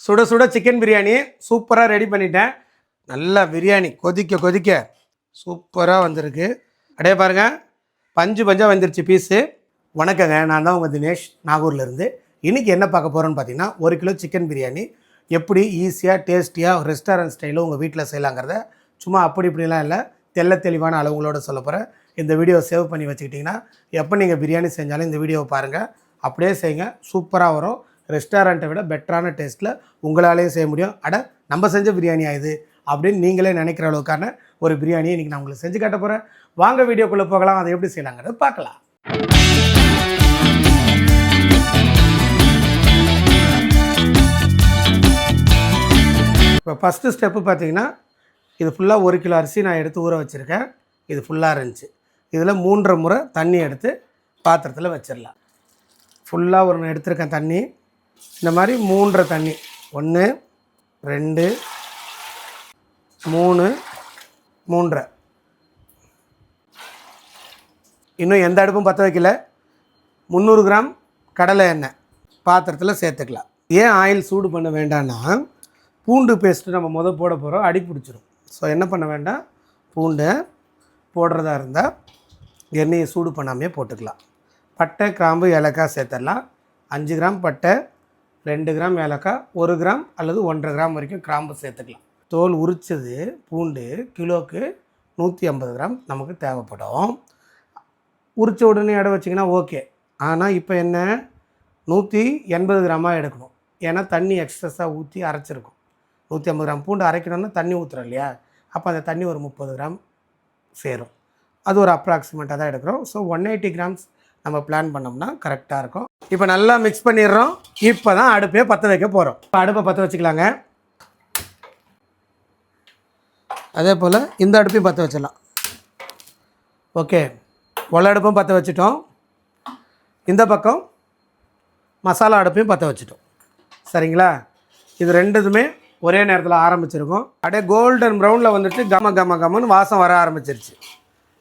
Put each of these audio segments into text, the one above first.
சுட சுட சிக்கன் பிரியாணி சூப்பராக ரெடி பண்ணிட்டேன். நல்லா பிரியாணி கொதிக்க கொதிக்க சூப்பராக வந்திருக்கு. அப்படியே பாருங்கள், பஞ்சு பஞ்சாக வந்துருச்சு பீஸு. வணக்கங்க, நான் தான் உங்கள் தினேஷ், நாகூர்லேருந்து. இன்றைக்கி என்ன பார்க்க போகிறோன்னு பார்த்தீங்கன்னா, 1 கிலோ சிக்கன் பிரியாணி எப்படி ஈஸியாக டேஸ்டியாக ரெஸ்டாரண்ட் ஸ்டைலில் உங்கள் வீட்டில் செய்யலாங்கிறத சும்மா அப்படி இப்படிலாம் இல்லை, தெளிவான அளவுங்களோட சொல்ல போகிறேன். இந்த வீடியோ சேவ் பண்ணி வச்சுக்கிட்டிங்கன்னா எப்போ நீங்கள் பிரியாணி செஞ்சாலும் இந்த வீடியோவை பாருங்கள், அப்படியே செய்யுங்க, சூப்பராக வரும். ரெஸ்டாரண்ட்டை விட பெட்டரான டேஸ்ட்டில் உங்களாலேயும் செய்ய முடியும். நம்ம செஞ்ச பிரியாணியா இது அப்படின்னு நீங்களே நினைக்கிற அளவுக்கான ஒரு பிரியாணியை இன்றைக்கி நான் உங்களுக்கு செஞ்சு காட்ட போகிறேன். வாங்க வீடியோக்குள்ளே போகலாம், அதை எப்படி செய்யலாங்கிறத பார்க்கலாம். இப்போ ஃபஸ்ட்டு ஸ்டெப்பு பார்த்தீங்கன்னா, இது ஃபுல்லாக 1 கிலோ அரிசி நான் எடுத்து ஊற வச்சுருக்கேன். இது ஃபுல்லாக இருந்துச்சு. இதில் 3.5 முறை தண்ணி எடுத்து பாத்திரத்தில் வச்சிடலாம். ஃபுல்லாக ஒரு எடுத்துருக்கேன் தண்ணி. இந்த மாதிரி 3.5 தண்ணி, 1 2 3 3.5. இன்னும் எந்த அடுப்பும் பற்ற வைக்கல. 300 கிராம் கடலை எண்ணெய் பாத்திரத்தில் சேர்த்துக்கலாம். ஏன் ஆயில் சூடு பண்ண வேண்டாம்னா, பூண்டு பேஸ்ட்டு நம்ம போட போகிறோம், அடி பிடிச்சிரும். ஸோ என்ன பண்ண வேண்டாம், பூண்டை போடுறதா இருந்தால் எண்ணெயை சூடு பண்ணாமே போட்டுக்கலாம். பட்டை, கிராம்பு, ஏலக்காய் சேர்த்துடலாம். 5 கிராம் பட்டை, 2 கிராம் ஏலக்காய், 1 கிராம் அல்லது 1.5 கிராம் வரைக்கும் கிராம்பு சேர்த்துக்கலாம். தோல் உரித்தது பூண்டு கிலோவுக்கு 150 கிராம் நமக்கு தேவைப்படும். உரித்த உடனே எடை வச்சிங்கன்னா ஓகே. ஆனால் இப்போ என்ன, 180 கிராமாக எடுக்கணும். ஏன்னா தண்ணி எக்ஸஸாக ஊற்றி அரைச்சிருக்கும். 150 கிராம் பூண்டு அரைக்கணும்னா தண்ணி ஊற்றுறோம் இல்லையா, அப்போ அந்த தண்ணி ஒரு 30 கிராம் சேரும். அது ஒரு அப்ராக்சிமேட்டாக தான் எடுக்கிறோம். ஸோ 180 கிராம்ஸ் நம்ம பிளான் பண்ணோம்னா கரெக்டாக இருக்கும். இப்போ நல்லா மிக்ஸ் பண்ணிடுறோம். இப்போ தான் அடுப்பே பற்ற வைக்க போகிறோம். இப்போ அடுப்பை பற்ற வச்சுக்கலாங்க. அதே போல் இந்த அடுப்பையும் பற்ற வச்சிடலாம். ஓகே, அடுப்பும் பற்ற வச்சுட்டோம். இந்த பக்கம் மசாலா அடுப்பையும் பற்ற வச்சுட்டோம். சரிங்களா, இது ரெண்டுதுமே ஒரே நேரத்தில் ஆரம்பிச்சிருக்கும். அப்படியே கோல்டன் ப்ரௌனில் வந்துட்டு கம்மன்னு வாசம் வர ஆரம்பிச்சிருச்சு.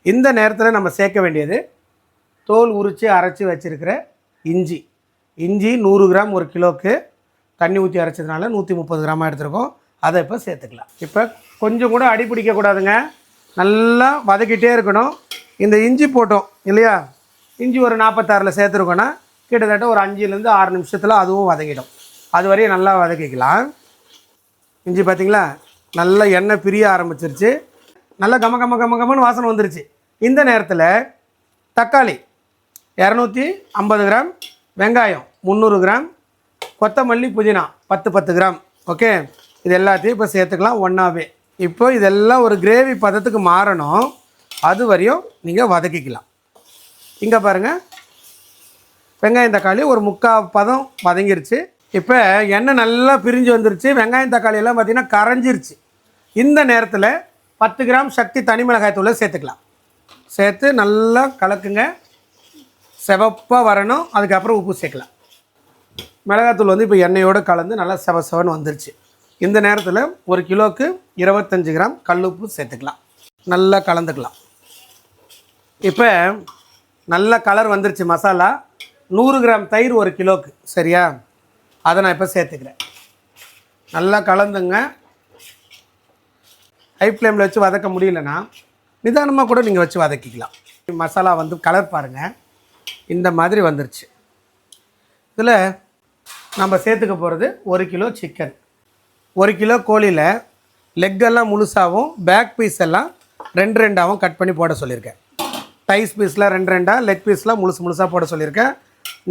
இந்த நேரத்தில் நம்ம சேர்க்க வேண்டியது தோல் உரித்து அரைச்சி வச்சுருக்கிற இஞ்சி. 100 கிராம் 1 கிலோவுக்கு தண்ணி ஊற்றி அரைச்சதுனால 130 கிராமாக எடுத்துருக்கோம். அதை இப்போ சேர்த்துக்கலாம். இப்போ கொஞ்சம் கூட அடி பிடிக்கக்கூடாதுங்க, நல்லா வதக்கிட்டே இருக்கணும். இந்த இஞ்சி போட்டோம் இல்லையா, இஞ்சி ஒரு 46 சேர்த்துருக்கோன்னா கிட்டத்தட்ட ஒரு 5லேருந்து 6 நிமிஷத்தில் அதுவும் வதங்கிடும். அது வரையும் நல்லா வதக்கிக்கலாம். இஞ்சி பார்த்திங்களா, நல்லா எண்ணெய் பிரிய ஆரம்பிச்சிருச்சு. நல்லா கம்மன்னு வாசனை வந்துருச்சு. இந்த நேரத்தில் தக்காளி 250 கிராம், வெங்காயம் 300 கிராம், கொத்தமல்லி, புதினா 10 கிராம். ஓகே, இது எல்லாத்தையும் இப்போ சேர்த்துக்கலாம் ஒன்றாவே. இப்போ இதெல்லாம் ஒரு கிரேவி பதத்துக்கு மாறணும், அது வரையும் நீங்கள் வதக்கிக்கலாம். இங்கே பாருங்கள், வெங்காயம் தக்காளி ஒரு 3/4 பதம் வதங்கிருச்சு. இப்போ எண்ணெய் நல்லா பிரிஞ்சு வந்துருச்சு. வெங்காயம் தக்காளி எல்லாம் பார்த்திங்கன்னா கரைஞ்சிருச்சு. இந்த நேரத்தில் 10 கிராம் சக்தி தனி மிளகாய் தூளை சேர்த்துக்கலாம். சேர்த்து நல்லா கலக்குங்க, செவப்பாக வரணும். அதுக்கப்புறம் உப்பு சேர்க்கலாம். மிளகாத்தூள் வந்து இப்போ எண்ணெயோடு கலந்து நல்லா செவன்னு வந்துருச்சு. இந்த நேரத்தில் 1 கிலோவுக்கு 25 கிராம் கல்லுப்பு சேர்த்துக்கலாம். நல்லா கலந்துக்கலாம். இப்போ நல்ல கலர் வந்துருச்சு மசாலா. 100 கிராம் தயிர் 1 கிலோவுக்கு, சரியா, அதை நான் இப்போ சேர்த்துக்கிறேன். நல்லா கலந்துங்க. ஹை ஃப்ளேமில் வச்சு வதக்க முடியலன்னா நிதானமாக கூட நீங்கள் வச்சு வதக்கிக்கலாம். மசாலா வந்து கலர் பாருங்கள், இந்த மாதிரி வந்துருச்சு. இதில் நம்ம சேர்த்துக்க போகிறது 1 கிலோ சிக்கன். 1 கிலோ கோழியில் லெக்கெல்லாம் முழுசாகவும் பேக் பீஸ் எல்லாம் 2 கட் பண்ணி போட சொல்லியிருக்கேன். டைஸ் பீஸில் 2 லெக் பீஸ்லாம் முழுசாக போட சொல்லியிருக்கேன்.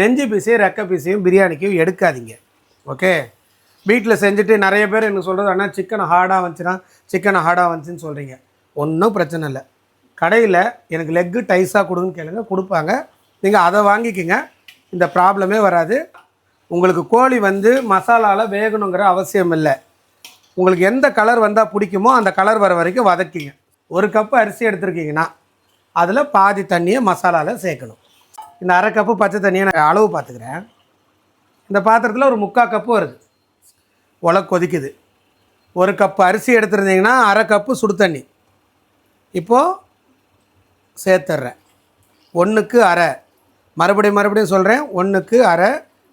நெஞ்சு பீஸையும் ரெக்க பீஸையும் பிரியாணிக்கும் எடுக்காதீங்க. ஓகே, வீட்டில் செஞ்சுட்டு நிறைய பேர் எனக்கு சொல்கிறது, ஆனால் சிக்கன் ஹார்டாக வந்துச்சுன்னு சொல்கிறீங்க. ஒன்றும் பிரச்சனை இல்லை. கடையில் எனக்கு லெக்கு டைஸாக கொடுங்கன்னு கேளுங்க, கொடுப்பாங்க. நீங்கள் அதை வாங்கிக்கிங்க, இந்த ப்ராப்ளமே வராது. உங்களுக்கு கோழி வந்து மசாலாவில் வேகணுங்கிற அவசியம் இல்லை. உங்களுக்கு எந்த கலர் வந்தால் பிடிக்குமோ அந்த கலர் வர வரைக்கும் வதக்கிங்க. 1 கப்பு அரிசி எடுத்துருக்கீங்கன்னா அதில் பாதி தண்ணியை மசாலாவில் சேர்க்கணும். இந்த 1/2 கப்பு பச்சை தண்ணியை நான் அளவு பார்த்துக்கிறேன். இந்த பாத்திரத்தில் ஒரு 3/4 கப்பு வருது. கொதிக்குது. 1 கப்பு அரிசி எடுத்துருந்தீங்கன்னா 1/2 கப்பு சுடு தண்ணி இப்போது சேர்த்துட்றேன். 1க்கு 1/2. மறுபடியும் சொல்கிறேன், 1க்கு 1/2.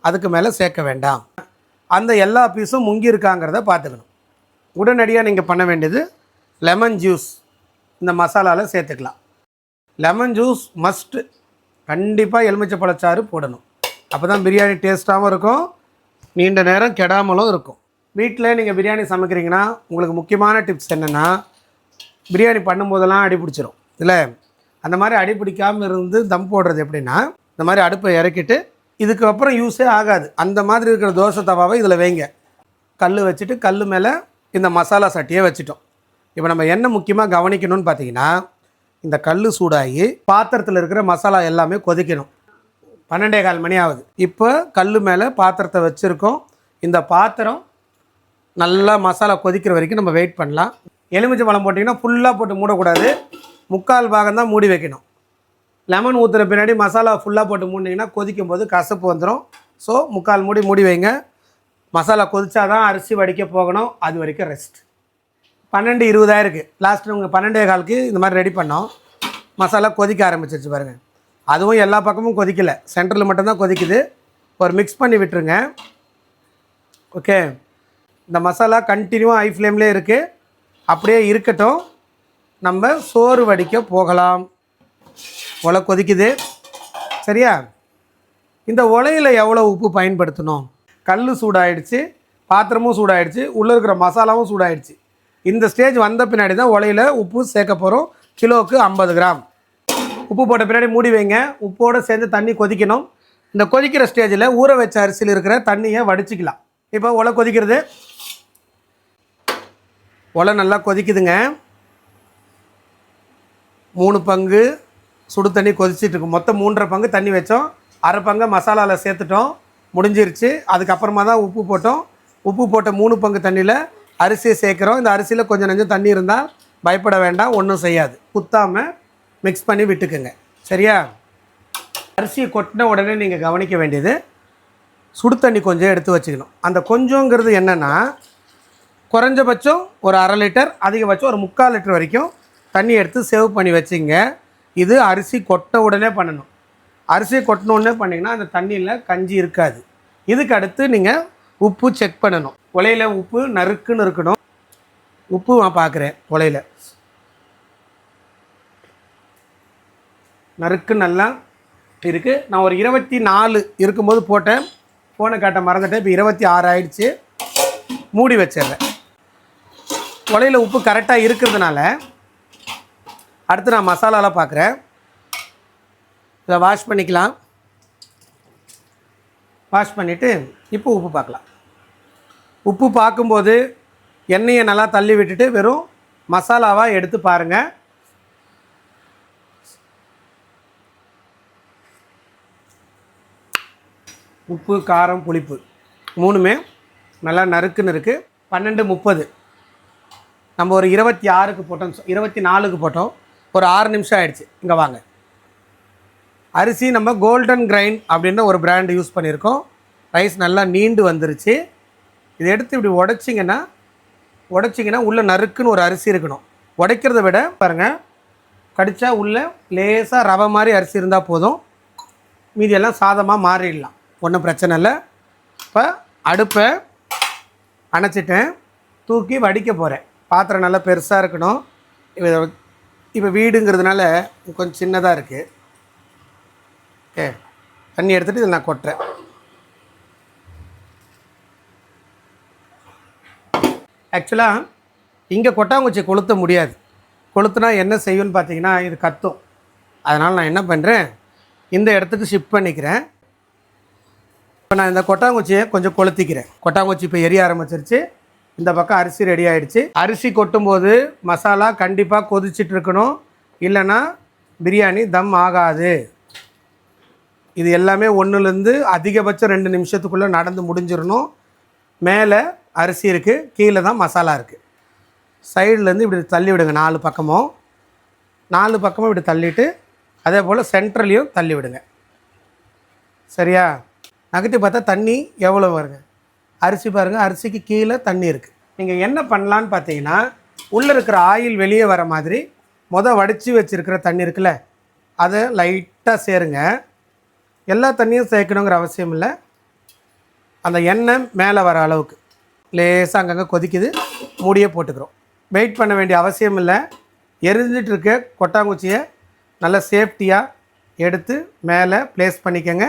அதுக்கு மேலே சேர்க்க வேண்டாம். அந்த எல்லா பீஸும் முங்கி இருக்காங்கிறத பார்த்துக்கணும். உடனடியாக நீங்கள் பண்ண வேண்டியது லெமன் ஜூஸ் இந்த மசாலாவில் சேர்த்துக்கலாம். லெமன் ஜூஸ் மஸ்ட்டு, கண்டிப்பாக எலுமிச்சை பழச்சாறு போடணும். அப்போ தான் பிரியாணி டேஸ்ட்டாகவும் இருக்கும், நீண்ட நேரம் கெடாமலும் இருக்கும். வீட்டில் நீங்கள் பிரியாணி சமைக்கிறீங்கன்னா உங்களுக்கு முக்கியமான டிப்ஸ் என்னென்னா, பிரியாணி பண்ணும்போதெல்லாம் அடி பிடிச்சிரும் இல்லை, அந்த மாதிரி அடி பிடிக்காமல் இருந்து தம் போடுறது எப்படின்னா, இந்த மாதிரி அடுப்பை இறக்கிட்டு இதுக்கப்புறம் யூஸே ஆகாது அந்த மாதிரி இருக்கிற தோசை தவாவை இதில் வைங்க. கல் வச்சுட்டு கல் மேலே இந்த மசாலா சட்டியை வச்சுட்டோம். இப்போ நம்ம என்ன முக்கியமாக கவனிக்கணும்னு பார்த்தீங்கன்னா, இந்த கல் சூடாகி பாத்திரத்தில் இருக்கிற மசாலா எல்லாமே கொதிக்கணும். 12:15 மணி ஆகுது. இப்போ கல் மேலே பாத்திரத்தை வச்சுருக்கோம். இந்த பாத்திரம் நல்லா மசாலா கொதிக்கிற வரைக்கும் நம்ம வெயிட் பண்ணலாம். எலுமிச்சை பழம் போட்டிங்கன்னா ஃபுல்லாக போட்டு மூடக்கூடாது, 3/4 பாகம் தான் மூடி வைக்கணும். லெமன் ஊற்றுற பின்னாடி மசாலா ஃபுல்லாக போட்டு மூடினீங்கன்னா கொதிக்கும் போது கசப்பு வந்துடும். ஸோ 3/4 மூடி வைங்க. மசாலா கொதிச்சா தான் அரிசி வடிக்க போகணும், அது வரைக்கும் ரெஸ்ட். 12:20 ஆயிருக்கு. லாஸ்ட்டு உங்கள் 12:15க்கு இந்த மாதிரி ரெடி பண்ணோம். மசாலா கொதிக்க ஆரம்பிச்சிருச்சு பாருங்கள். அதுவும் எல்லா பக்கமும் கொதிக்கலை, சென்டரில் மட்டும்தான் கொதிக்குது. ஒரு மிக்ஸ் பண்ணி விட்டுருங்க. ஓகே, இந்த மசாலா கண்டினியூவாக ஹை ஃப்ளேம்லேயே இருக்குது, அப்படியே இருக்கட்டும். நம்ம சோறு வடிக்க போகலாம். உலை கொதிக்குது சரியா? இந்த உலையில் எவ்வளோ உப்பு பயன்படுத்தணும்? கல் சூடாயிடுச்சு, பாத்திரமும் சூடாயிடுச்சு, உள்ளே இருக்கிற மசாலாவும் சூடாயிடுச்சு. இந்த ஸ்டேஜ் வந்த பின்னாடி தான் உலையில் உப்பு சேர்க்க போகிறோம். கிலோவுக்கு 50 கிராம் உப்பு போட்ட பின்னாடி மூடி வைங்க. உப்போடு சேர்ந்து தண்ணி கொதிக்கணும். இந்த கொதிக்கிற ஸ்டேஜில் ஊற வச்ச அரிசியில் இருக்கிற தண்ணியை வடிச்சிக்கலாம். இப்போ உலை கொதிக்கிறது, உலை நல்லா கொதிக்குதுங்க. 3 பங்கு சுடு தண்ணி கொதிச்சிட்ருக்கு. மொத்தம் 3.5 பங்கு தண்ணி வச்சோம், 1/2 பங்கை மசாலாவில் சேர்த்துட்டோம், முடிஞ்சிருச்சு. அதுக்கப்புறமா தான் உப்பு போட்டோம். உப்பு போட்ட 3 பங்கு தண்ணியில் அரிசியை சேர்க்குறோம். இந்த அரிசியில் கொஞ்சம் நஞ்சம் தண்ணி இருந்தால் பயப்பட வேண்டாம், ஒன்றும் செய்யாது. குத்தாமல் மிக்ஸ் பண்ணி விட்டுக்குங்க சரியா? அரிசியை கொட்டின உடனே நீங்கள் கவனிக்க வேண்டியது, சுடு தண்ணி கொஞ்சம் எடுத்து வச்சுக்கணும். அந்த கொஞ்சங்கிறது என்னென்னா, குறைஞ்சபட்சம் ஒரு 1/2 லிட்டர், அதிகபட்சம் ஒரு 3/4 லிட்டர் வரைக்கும் தண்ணி எடுத்து சேவ் பண்ணி வச்சுங்க. இது அரிசி கொட்ட உடனே பண்ணணும். அரிசி கொட்டின உடனே பண்ணிங்கன்னா அந்த தண்ணியில் கஞ்சி இருக்காது. இதுக்கு அடுத்து நீங்கள் உப்பு செக் பண்ணணும். உலையில் உப்பு நறுக்குன்னு இருக்கணும். உப்பு நான் பார்க்குறேன், உலையில் நறுக்கு நல்லா இருக்குது. நான் ஒரு 24 இருக்கும்போது போட்டேன், ஃபோனை காட்ட மறந்துட்டேன். இப்போ 26 ஆயிடுச்சு. மூடி வச்சிடுறேன். உலையில் உப்பு கரெக்டாக இருக்கிறதுனால அடுத்து நான் மசாலாலாம் பார்க்குறேன். இதை வாஷ் பண்ணிக்கலாம். வாஷ் பண்ணிவிட்டு இப்போ உப்பு பார்க்கலாம். உப்பு பார்க்கும்போது எண்ணெயை நல்லா தள்ளி விட்டுட்டு வெறும் மசாலாவாக எடுத்து பாருங்கள். உப்பு, காரம், புளிப்பு 3மே நல்லா நறுக்குன்னு இருக்குது. 12:30 நம்ம ஒரு 26க்கு போட்டோம், 24க்கு போட்டோம். ஒரு 6 நிமிஷம் ஆகிடுச்சு. இங்கே வாங்க. அரிசி நம்ம கோல்டன் கிரைண்ட் அப்படின்ற ஒரு பிராண்டு யூஸ் பண்ணியிருக்கோம். ரைஸ் நல்லா நீண்டு வந்துருச்சு. இதை எடுத்து இப்படி உடைச்சிங்கன்னா உள்ளே நறுக்குன்னு ஒரு அரிசி இருக்கணும். உடைக்கிறத விட பாருங்கள், கடித்தா உள்ளே லேசாக ரவை மாதிரி அரிசி இருந்தால் போதும். மீதியெல்லாம் சாதமாக மாறிடலாம், ஒன்றும் பிரச்சனை இல்லை. இப்போ அடுப்பை அணைச்சிட்டேன், தூக்கி வடிக்க போகிறேன். பாத்திரம் நல்லா பெருசாக இருக்கணும். இப்போ வீடுங்கிறதுனால கொஞ்சம் சின்னதாக இருக்குது. ஓகே, தண்ணி எடுத்துகிட்டு இதை நான் கொட்டுறேன். ஆக்சுவலாக இங்கே கொட்டாங்குச்சி கொளுத்த முடியாது. கொளுத்துனா என்ன செய்யும்னு பார்த்தீங்கன்னா, இது கத்தும். அதனால் நான் என்ன பண்ணுறேன், இந்த இடத்துக்கு ஷிஃப்ட் பண்ணிக்கிறேன். இப்போ நான் இந்த கொட்டாங்குச்சியை கொஞ்சம் கொளுத்திக்கிறேன். கொட்டாங்குச்சி இப்போ எரிய ஆரம்பிச்சிருச்சு. இந்த பக்கம் அரிசி ரெடி ஆகிடுச்சு. அரிசி கொட்டும்போது மசாலா கண்டிப்பாக கொதிச்சிட்டு இருக்கணும், இல்லைன்னா பிரியாணி தம் ஆகாது. இது எல்லாமே 1லேருந்து அதிகபட்சம் 2 நிமிஷத்துக்குள்ளே நடந்து முடிஞ்சிடணும். மேலே அரிசி இருக்குது, கீழே தான் மசாலா இருக்குது. சைட்லேருந்து இப்படி தள்ளி விடுங்க, 4 பக்கமும் இப்படி தள்ளிவிட்டு அதே போல் சென்ட்ரலையும் தள்ளி விடுங்க சரியா? நகட்டி பார்த்தா தண்ணி எவ்வளோ வருங்க, அரிசி பாருங்கள், அரிசிக்கு கீழே தண்ணி இருக்குது. நீங்கள் என்ன பண்ணலான்னு பார்த்தீங்கன்னா, உள்ளே இருக்கிற ஆயில் வெளியே வர மாதிரி வடித்து வச்சுருக்கிற தண்ணி இருக்குல்ல, அதை லைட்டாக சேருங்க. எல்லா தண்ணியும் சேர்க்கணுங்கிற அவசியம் இல்லை. அந்த எண்ணெய் மேலே வர அளவுக்கு லேசாக அங்கங்கே கொதிக்குது. மூடியே போட்டுக்கிறோம். வெயிட் பண்ண வேண்டிய அவசியம் இல்லை. எரிஞ்சிட்டு இருக்க கொட்டாங்குச்சியை நல்லா சேஃப்டியாக எடுத்து மேலே ப்ளேஸ் பண்ணிக்கோங்க.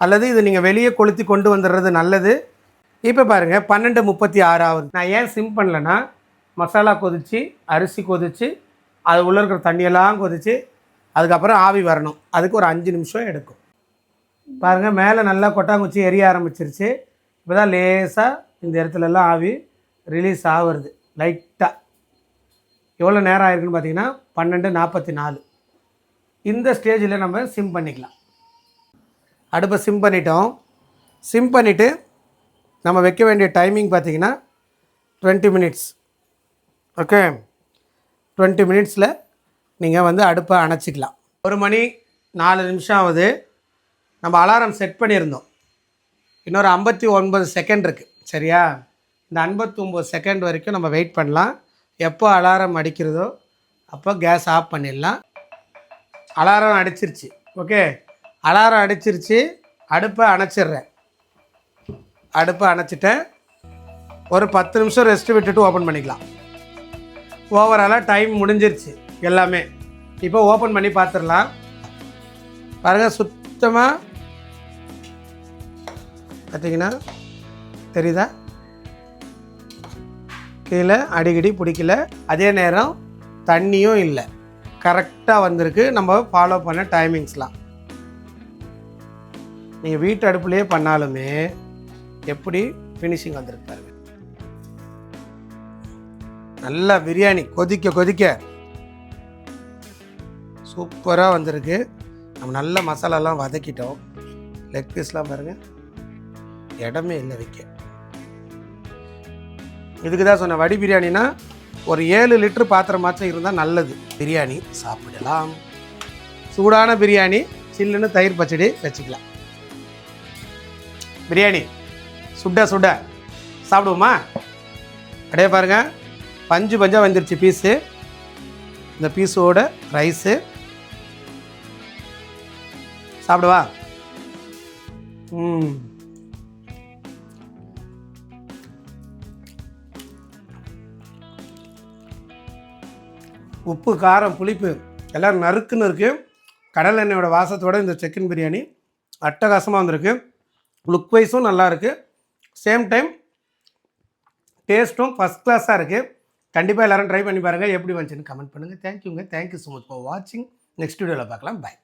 அல்லது இது நீங்கள் வெளியே கொளுத்தி கொண்டு வந்துடுறது நல்லது. இப்போ பாருங்கள் 12:36 ஆகுது. நான் ஏன் சிம் பண்ணலைன்னா மசாலா கொதித்து அரிசி கொதித்து அது உள்ளே இருக்கிற தண்ணியெல்லாம் கொதித்து அதுக்கப்புறம் ஆவி வரணும். அதுக்கு ஒரு 5 நிமிஷம் எடுக்கும். பாருங்கள் மேலே நல்லா கொட்டாங்குச்சி எரிய ஆரம்பிச்சிருச்சு. இப்போ தான் லேசாக இந்த இடத்துலலாம் ஆவி ரிலீஸ் ஆகுறது லைட்டாக. எவ்வளோ நேரம் ஆயிருக்குன்னு பார்த்தீங்கன்னா 12:44. இந்த ஸ்டேஜில் நம்ம சிம் பண்ணிக்கலாம். அடுப்பை சிம் பண்ணிட்டோம். சிம் பண்ணிவிட்டு நம்ம வைக்க வேண்டிய டைமிங் பார்த்திங்கன்னா 20 மினிட்ஸ். ஓகே, 20 மினிட்ஸில் நீங்கள் வந்து அடுப்பை அணைச்சிக்கலாம். 1 மணி 4 நிமிஷம் ஆகுது. நம்ம அலாரம் செட் பண்ணியிருந்தோம். இன்னொரு 59 செகண்ட் இருக்குது. சரியா? இந்த 59 செகண்ட் வரைக்கும் நம்ம வெயிட் பண்ணலாம். எப்போ அலாரம் அடிக்கிறதோ அப்போ கேஸ் ஆஃப் பண்ணிடலாம். அலாரம் அடிச்சிருச்சு. ஓகே, அலாரம் அடிச்சிருச்சு. அடுப்பை அணைச்சிட்றேன். அடுப்பை அணைச்சிட்டேன். ஒரு 10 நிமிஷம் ரெஸ்ட்டு விட்டுட்டு ஓப்பன் பண்ணிக்கலாம். ஓவராலாக டைம் முடிஞ்சிருச்சு எல்லாமே. இப்போ ஓப்பன் பண்ணி பார்த்துடலாம். பாருங்கள், சுத்தமாக பார்த்தீங்கன்னா தெரியுதா? கீழே அடிக்கடி பிடிக்கல. அதே நேரம் தண்ணியும் இல்லை. கரெக்டாக வந்திருக்கு நம்ம ஃபாலோ பண்ண டைமிங்ஸ்லாம். நீங்கள் வீட்டு அடுப்புலேயே பண்ணாலுமே எப்படி ஃபினிஷிங் வந்திருக்கு பாருங்க. நல்லா பிரியாணி கொதிக்க கொதிக்க சூப்பராக வந்திருக்கு. நம்ம நல்ல மசாலாலாம் வதக்கிட்டோம். லெக் பீஸ்லாம் பாருங்கள், இடமே இல்லை வைக்க. இதுக்கு தான் சொன்னேன், வடி பிரியாணினா ஒரு 7 லிட்டர் பாத்திரம் மாற்றம் இருந்தால் நல்லது. பிரியாணி சாப்பிடலாம். சூடான பிரியாணி, சில்லுன்னு தயிர் பச்சடி வச்சுக்கலாம். பிரியாணி சுட சுட சாப்பிடுவோமா? அப்படியே பாருங்கள், பஞ்சு பஞ்சாக வந்துருச்சு பீஸு. இந்த பீஸோட ரைஸு சாப்பிடுவா. உப்பு, காரம், புளிப்பு எல்லோரும் நறுக்குன்னு இருக்குது. கடல் எண்ணெயோட வாசத்தோடு இந்த சிக்கன் பிரியாணி அட்டகாசமாக வந்திருக்கு. லுக் வைஸும் நல்லாயிருக்கு. சேம் டைம் டேஸ்ட்டும் ஃபஸ்ட் கிளாஸாக இருக்குது. கண்டிப்பாக எல்லோரும் ட்ரை பண்ணி பாருங்கள். எப்படி வந்துச்சுன்னு கமெண்ட் பண்ணுங்கள். தேங்க்யூங்க. தேங்க்யூ ஸோ மச் ஃபார் வாட்சிங். நெக்ஸ்ட் வீடியோவில் பார்க்கலாம். பை.